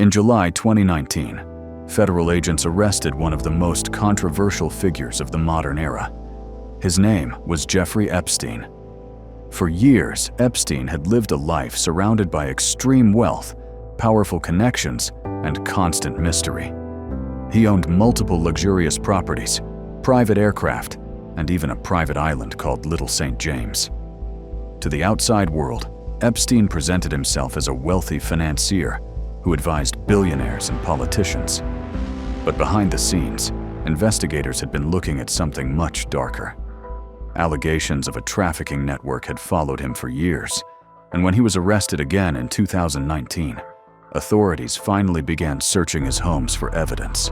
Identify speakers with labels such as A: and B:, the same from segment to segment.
A: In July 2019, federal agents arrested one of the most controversial figures of the modern era. His name was Jeffrey Epstein. For years, Epstein had lived a life surrounded by extreme wealth, powerful connections, and constant mystery. He owned multiple luxurious properties, private aircraft, and even a private island called Little St. James. To the outside world, Epstein presented himself as a wealthy financier who advised billionaires and politicians. But behind the scenes, investigators had been looking at something much darker. Allegations of a trafficking network had followed him for years, and when he was arrested again in 2019, authorities finally began searching his homes for evidence.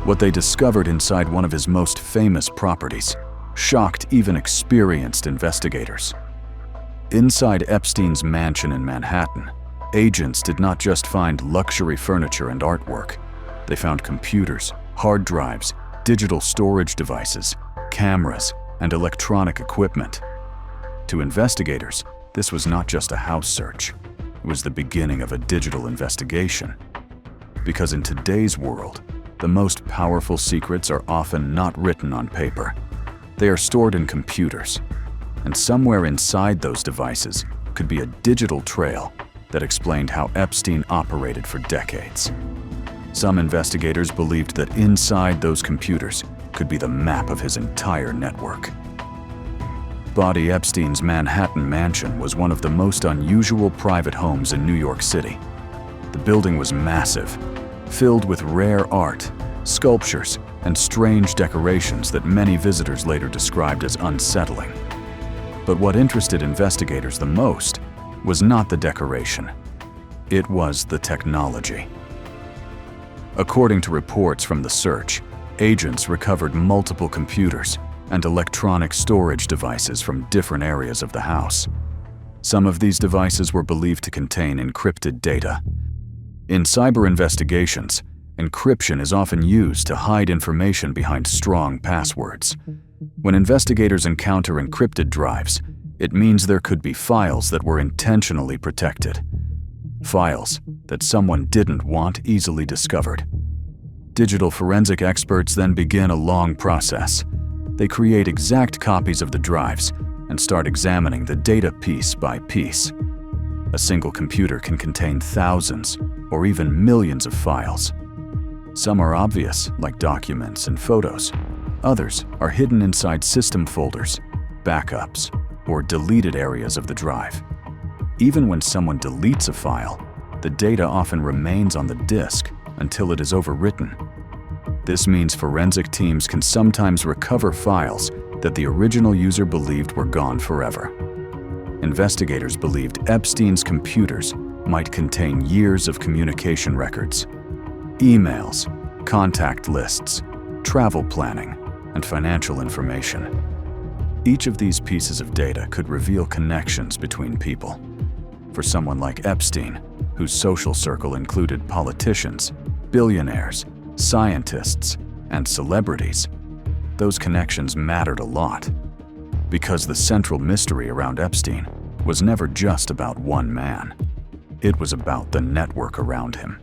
A: What they discovered inside one of his most famous properties shocked even experienced investigators. Inside Epstein's mansion in Manhattan, agents did not just find luxury furniture and artwork. They found computers, hard drives, digital storage devices, cameras, and electronic equipment. To investigators, this was not just a house search. It was the beginning of a digital investigation. Because in today's world, the most powerful secrets are often not written on paper. They are stored in computers. And somewhere inside those devices could be a digital trail that explained how Epstein operated for decades. Some investigators believed that inside those computers could be the map of his entire network. Buddy Epstein's Manhattan mansion was one of the most unusual private homes in New York City. The building was massive, filled with rare art, sculptures, and strange decorations that many visitors later described as unsettling. But what interested investigators the most was not the decoration. It was the technology. According to reports from the search, agents recovered multiple computers and electronic storage devices from different areas of the house. Some of these devices were believed to contain encrypted data. In cyber investigations, encryption is often used to hide information behind strong passwords. When investigators encounter encrypted drives, it means there could be files that were intentionally protected. Files that someone didn't want easily discovered. Digital forensic experts then begin a long process. They create exact copies of the drives and start examining the data piece by piece. A single computer can contain thousands or even millions of files. Some are obvious, like documents and photos. Others are hidden inside system folders, backups, or deleted areas of the drive. Even when someone deletes a file, the data often remains on the disk until it is overwritten. This means forensic teams can sometimes recover files that the original user believed were gone forever. Investigators believed Epstein's computers might contain years of communication records, emails, contact lists, travel planning, and financial information. Each of these pieces of data could reveal connections between people. For someone like Epstein, whose social circle included politicians, billionaires, scientists, and celebrities, those connections mattered a lot. Because the central mystery around Epstein was never just about one man. It was about the network around him.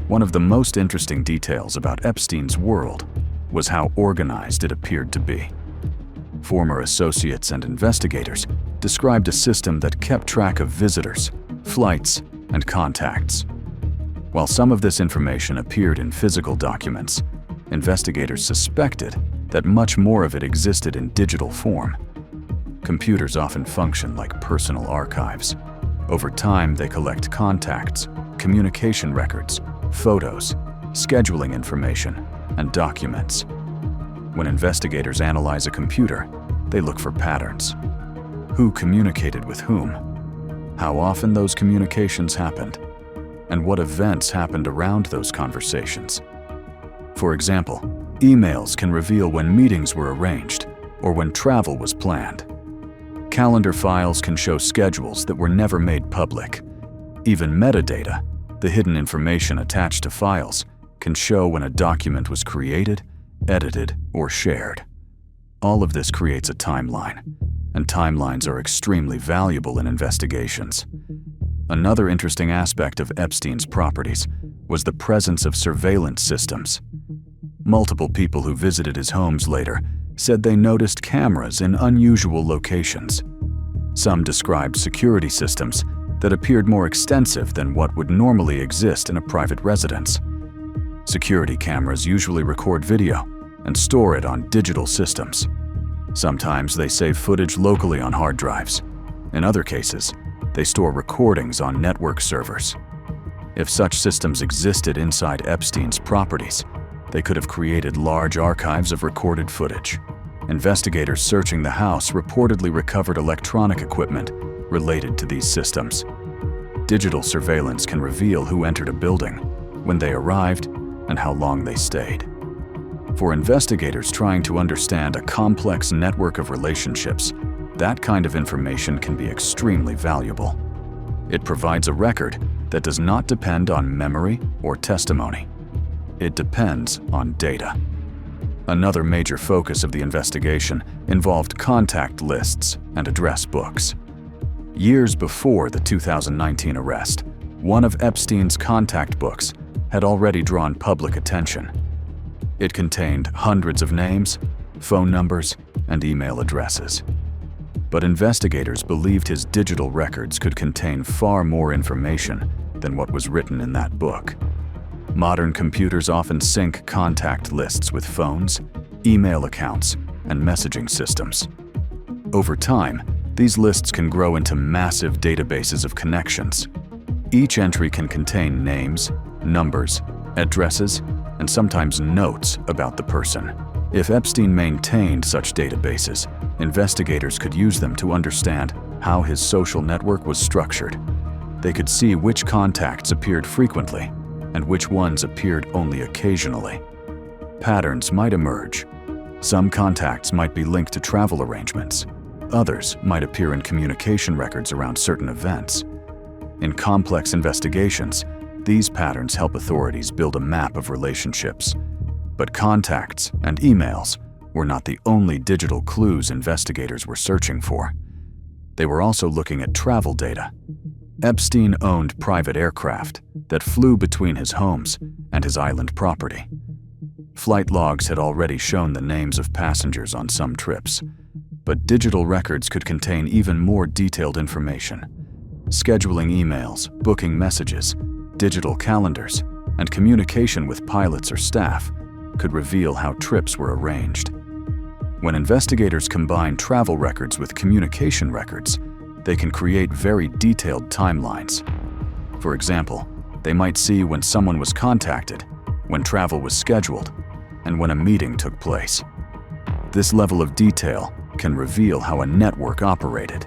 A: One of the most interesting details about Epstein's world was how organized it appeared to be. Former associates and investigators described a system that kept track of visitors, flights, and contacts. While some of this information appeared in physical documents, investigators suspected that much more of it existed in digital form. Computers often function like personal archives. Over time, they collect contacts, communication records, photos, scheduling information, and documents. When investigators analyze a computer, they look for patterns. Who communicated with whom? How often those communications happened? And what events happened around those conversations? For example, emails can reveal when meetings were arranged or when travel was planned. Calendar files can show schedules that were never made public. Even metadata, the hidden information attached to files, can show when a document was created, edited, or shared. All of this creates a timeline, and timelines are extremely valuable in investigations. Another interesting aspect of Epstein's properties was the presence of surveillance systems. Multiple people who visited his homes later said they noticed cameras in unusual locations. Some described security systems that appeared more extensive than what would normally exist in a private residence. Security cameras usually record video and store it on digital systems. Sometimes they save footage locally on hard drives. In other cases, they store recordings on network servers. If such systems existed inside Epstein's properties, they could have created large archives of recorded footage. Investigators searching the house reportedly recovered electronic equipment related to these systems. Digital surveillance can reveal who entered a building, when they arrived, and how long they stayed. For investigators trying to understand a complex network of relationships, that kind of information can be extremely valuable. It provides a record that does not depend on memory or testimony. It depends on data. Another major focus of the investigation involved contact lists and address books. Years before the 2019 arrest, one of Epstein's contact books had already drawn public attention. It contained hundreds of names, phone numbers, and email addresses. But investigators believed his digital records could contain far more information than what was written in that book. Modern computers often sync contact lists with phones, email accounts, and messaging systems. Over time, these lists can grow into massive databases of connections. Each entry can contain names, numbers, addresses, and sometimes notes about the person. If Epstein maintained such databases, investigators could use them to understand how his social network was structured. They could see which contacts appeared frequently and which ones appeared only occasionally. Patterns might emerge. Some contacts might be linked to travel arrangements. Others might appear in communication records around certain events. In complex investigations, these patterns help authorities build a map of relationships. But contacts and emails were not the only digital clues investigators were searching for. They were also looking at travel data. Epstein owned private aircraft that flew between his homes and his island property. Flight logs had already shown the names of passengers on some trips, but digital records could contain even more detailed information. Scheduling emails, booking messages, digital calendars, and communication with pilots or staff could reveal how trips were arranged. When investigators combine travel records with communication records, they can create very detailed timelines. For example, they might see when someone was contacted, when travel was scheduled, and when a meeting took place. This level of detail can reveal how a network operated.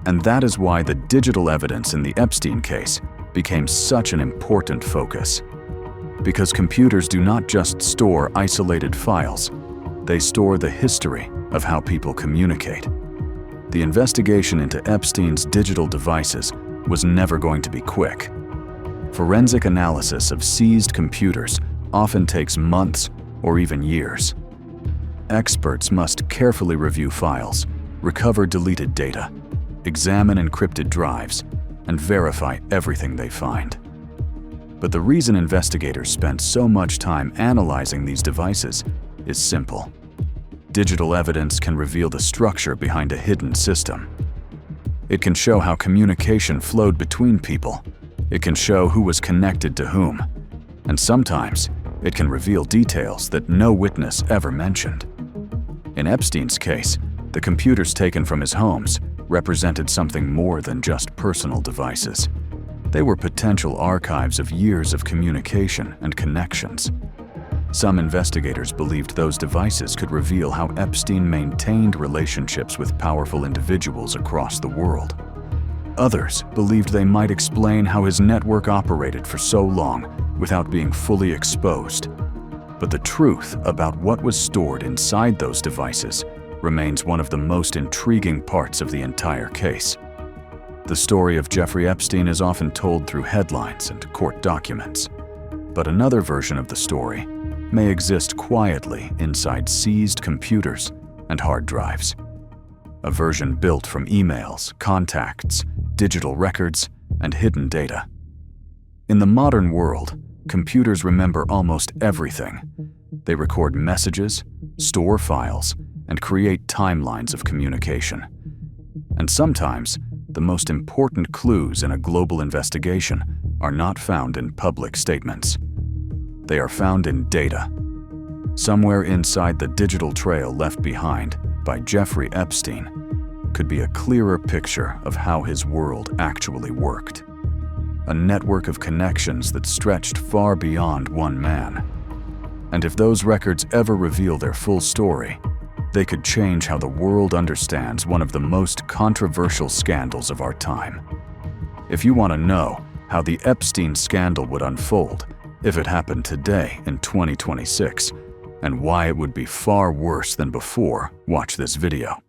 A: And that is why the digital evidence in the Epstein case became such an important focus. Because computers do not just store isolated files, they store the history of how people communicate. The investigation into Epstein's digital devices was never going to be quick. Forensic analysis of seized computers often takes months or even years. Experts must carefully review files, recover deleted data, examine encrypted drives, and verify everything they find. But the reason investigators spent so much time analyzing these devices is simple. Digital evidence can reveal the structure behind a hidden system. It can show how communication flowed between people. It can show who was connected to whom. And sometimes, it can reveal details that no witness ever mentioned. In Epstein's case, the computers taken from his homes represented something more than just personal devices. They were potential archives of years of communication and connections. Some investigators believed those devices could reveal how Epstein maintained relationships with powerful individuals across the world. Others believed they might explain how his network operated for so long without being fully exposed. But the truth about what was stored inside those devices remains one of the most intriguing parts of the entire case. The story of Jeffrey Epstein is often told through headlines and court documents. But another version of the story may exist quietly inside seized computers and hard drives. A version built from emails, contacts, digital records, and hidden data. In the modern world, Computers remember almost everything. They record messages, store files, and create timelines of communication. And sometimes, the most important clues in a global investigation are not found in public statements. They are found in data. Somewhere inside the digital trail left behind by Jeffrey Epstein could be a clearer picture of how his world actually worked. A network of connections that stretched far beyond one man. And if those records ever reveal their full story, they could change how the world understands one of the most controversial scandals of our time. If you want to know how the Epstein scandal would unfold if it happened today in 2026, and why it would be far worse than before, watch this video.